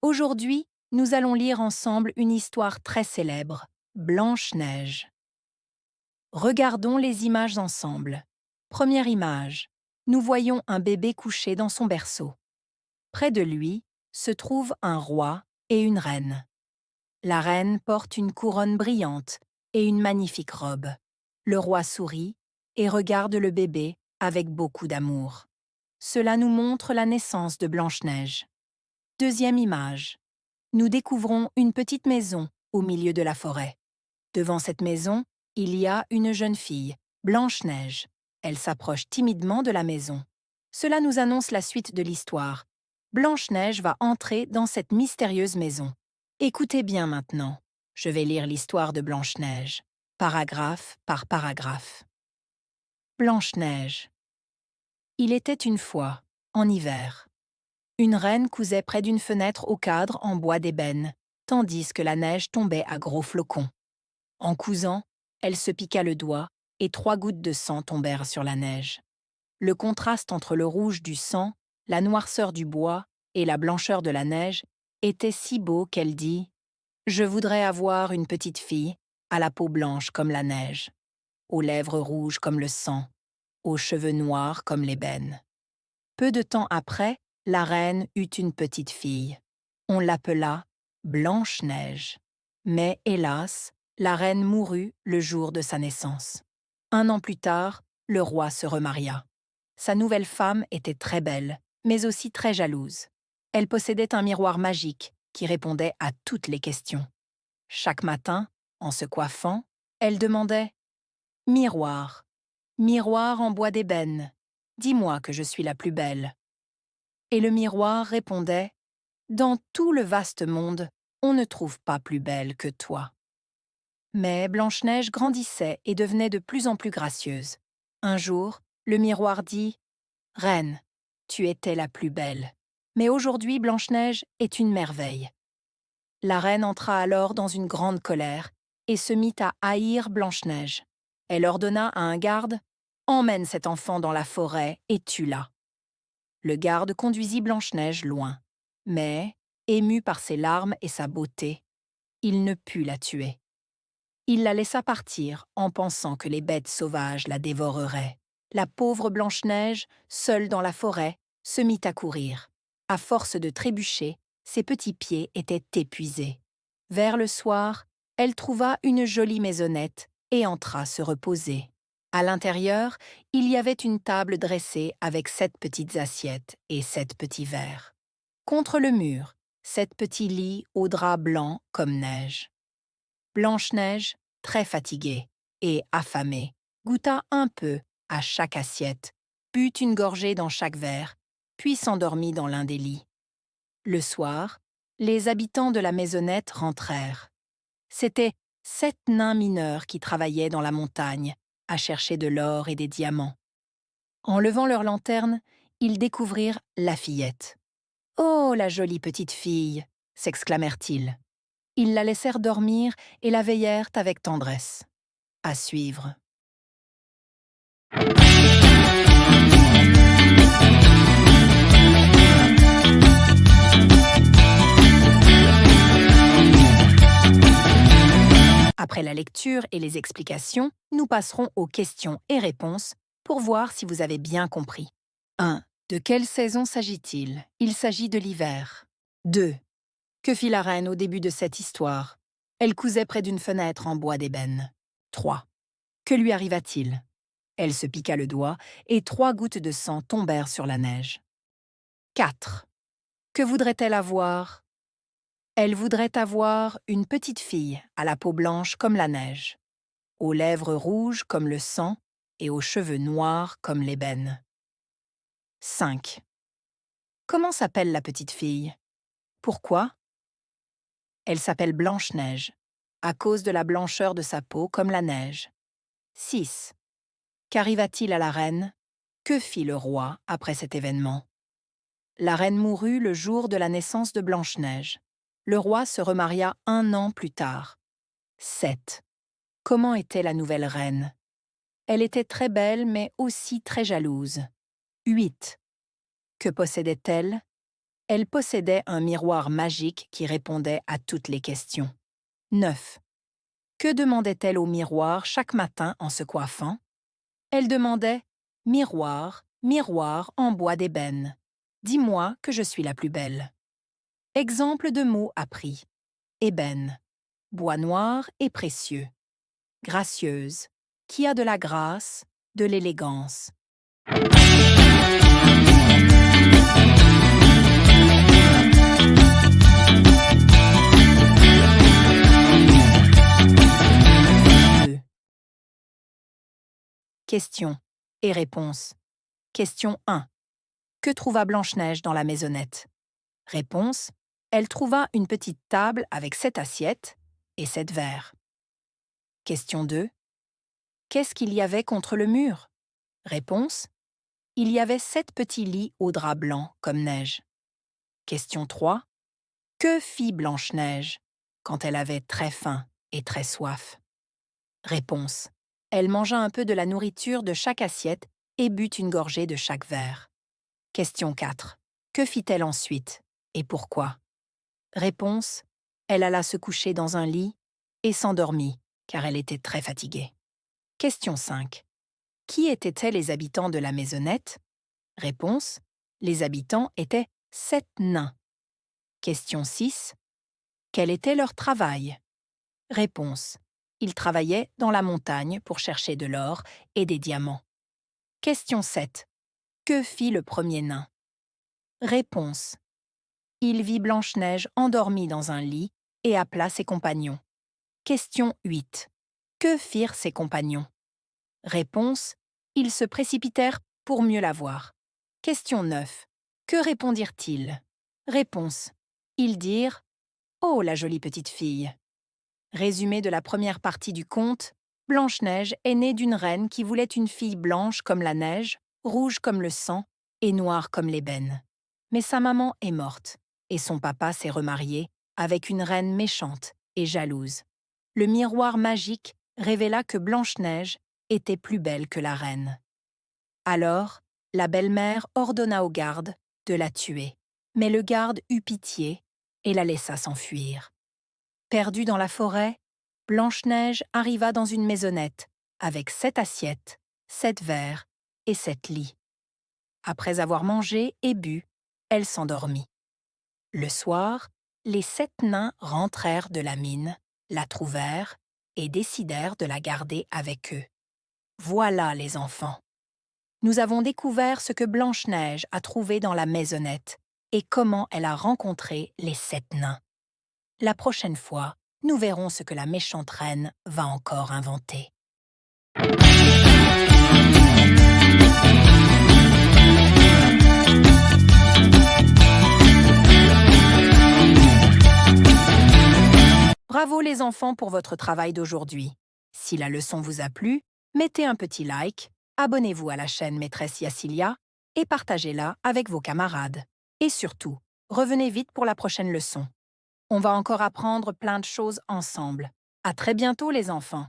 Aujourd'hui, nous allons lire ensemble une histoire très célèbre, Blanche-Neige. Regardons les images ensemble. Première image. Nous voyons un bébé couché dans son berceau. Près de lui se trouve un roi et une reine. La reine porte une couronne brillante et une magnifique robe. Le roi sourit et regarde le bébé avec beaucoup d'amour. Cela nous montre la naissance de Blanche-Neige. Deuxième image. Nous découvrons une petite maison au milieu de la forêt. Devant cette maison, il y a une jeune fille, Blanche-Neige. Elle s'approche timidement de la maison. Cela nous annonce la suite de l'histoire. Blanche-Neige va entrer dans cette mystérieuse maison. Écoutez bien maintenant. Je vais lire l'histoire de Blanche-Neige, paragraphe par paragraphe. Blanche-Neige. Il était une fois, en hiver. Une reine cousait près d'une fenêtre au cadre en bois d'ébène, tandis que la neige tombait à gros flocons. En cousant, elle se piqua le doigt et 3 gouttes de sang tombèrent sur la neige. Le contraste entre le rouge du sang, la noirceur du bois et la blancheur de la neige était si beau qu'elle dit « Je voudrais avoir une petite fille, à la peau blanche comme la neige, aux lèvres rouges comme le sang, aux cheveux noirs comme l'ébène. » Peu de temps après, la reine eut une petite fille. On l'appela Blanche-Neige. Mais hélas, la reine mourut le jour de sa naissance. 1 an plus tard, le roi se remaria. Sa nouvelle femme était très belle, mais aussi très jalouse. Elle possédait un miroir magique qui répondait à toutes les questions. Chaque matin, en se coiffant, elle demandait « Miroir, miroir en bois d'ébène, dis-moi que je suis la plus belle. » Et le miroir répondait « Dans tout le vaste monde, on ne trouve pas plus belle que toi. » Mais Blanche-Neige grandissait et devenait de plus en plus gracieuse. Un jour, le miroir dit « Reine, tu étais la plus belle. Mais aujourd'hui, Blanche-Neige est une merveille. » La reine entra alors dans une grande colère et se mit à haïr Blanche-Neige. Elle ordonna à un garde « Emmène cet enfant dans la forêt et tue-la. » Le garde conduisit Blanche-Neige loin. Mais, ému par ses larmes et sa beauté, il ne put la tuer. Il la laissa partir en pensant que les bêtes sauvages la dévoreraient. La pauvre Blanche-Neige, seule dans la forêt, se mit à courir. À force de trébucher, ses petits pieds étaient épuisés. Vers le soir, elle trouva une jolie maisonnette et entra se reposer. À l'intérieur, il y avait une table dressée avec 7 petites assiettes et 7 petits verres. Contre le mur, 7 petits lits aux draps blancs comme neige. Blanche-Neige, très fatiguée et affamée, goûta un peu à chaque assiette, but une gorgée dans chaque verre, puis s'endormit dans l'un des lits. Le soir, les habitants de la maisonnette rentrèrent. C'étaient 7 nains mineurs qui travaillaient dans la montagne, à chercher de l'or et des diamants. En levant leur lanterne, ils découvrirent la fillette. « Oh, la jolie petite fille !» s'exclamèrent-ils. Ils la laissèrent dormir et la veillèrent avec tendresse. À suivre. Après la lecture et les explications, nous passerons aux questions et réponses pour voir si vous avez bien compris. 1. De quelle saison s'agit-il? Il s'agit de l'hiver. 2. Que fit la reine au début de cette histoire? Elle cousait près d'une fenêtre en bois d'ébène. 3. Que lui arriva-t-il? Elle se piqua le doigt et 3 gouttes de sang tombèrent sur la neige. 4. Que voudrait-elle avoir? Elle voudrait avoir une petite fille à la peau blanche comme la neige, aux lèvres rouges comme le sang et aux cheveux noirs comme l'ébène. 5. Comment s'appelle la petite fille? Pourquoi? Elle s'appelle Blanche-Neige, à cause de la blancheur de sa peau comme la neige. 6. Qu'arriva-t-il à la reine? Que fit le roi après cet événement? La reine mourut le jour de la naissance de Blanche-Neige. Le roi se remaria 1 an plus tard. 7. Comment était la nouvelle reine? Elle était très belle mais aussi très jalouse. 8. Que possédait-elle? Elle possédait un miroir magique qui répondait à toutes les questions. 9. Que demandait-elle au miroir chaque matin en se coiffant? Elle demandait « Miroir, miroir en bois d'ébène, dis-moi que je suis la plus belle. » Exemple de mots appris. Ébène, bois noir et précieux. Gracieuse, qui a de la grâce, de l'élégance. Questions et réponses. Question 1. Que trouva Blanche-Neige dans la maisonnette? Réponse. Elle trouva une petite table avec 7 assiettes et 7 verres. Question 2. Qu'est-ce qu'il y avait contre le mur? Réponse. Il y avait 7 petits lits au drap blanc comme neige. Question 3. Que fit Blanche-Neige quand elle avait très faim et très soif? Réponse. Elle mangea un peu de la nourriture de chaque assiette et but une gorgée de chaque verre. Question 4. Que fit-elle ensuite et pourquoi? Réponse. Elle alla se coucher dans un lit et s'endormit car elle était très fatiguée. Question 5. Qui étaient les habitants de la maisonnette? Réponse. Les habitants étaient 7 nains. Question 6. Quel était leur travail? Réponse. Ils travaillaient dans la montagne pour chercher de l'or et des diamants. Question 7. Que fit le premier nain? Réponse. Il vit Blanche-Neige endormie dans un lit et appela ses compagnons. Question 8. Que firent ses compagnons? Réponse. Ils se précipitèrent pour mieux la voir. Question 9. Que répondirent-ils? Réponse. Ils dirent « Oh, la jolie petite fille !» Résumé de la première partie du conte, Blanche-Neige est née d'une reine qui voulait une fille blanche comme la neige, rouge comme le sang et noire comme l'ébène. Mais sa maman est morte et son papa s'est remarié avec une reine méchante et jalouse. Le miroir magique révéla que Blanche-Neige était plus belle que la reine. Alors, la belle-mère ordonna au garde de la tuer, mais le garde eut pitié et la laissa s'enfuir. Perdue dans la forêt, Blanche-Neige arriva dans une maisonnette avec 7 assiettes, 7 verres et 7 lits. Après avoir mangé et bu, elle s'endormit. Le soir, les 7 nains rentrèrent de la mine, la trouvèrent et décidèrent de la garder avec eux. Voilà les enfants. Nous avons découvert ce que Blanche-Neige a trouvé dans la maisonnette et comment elle a rencontré les 7 nains. La prochaine fois, nous verrons ce que la méchante reine va encore inventer. Bravo les enfants pour votre travail d'aujourd'hui. Si la leçon vous a plu, mettez un petit like, abonnez-vous à la chaîne Maîtresse Yacilia et partagez-la avec vos camarades. Et surtout, revenez vite pour la prochaine leçon. On va encore apprendre plein de choses ensemble. À très bientôt les enfants.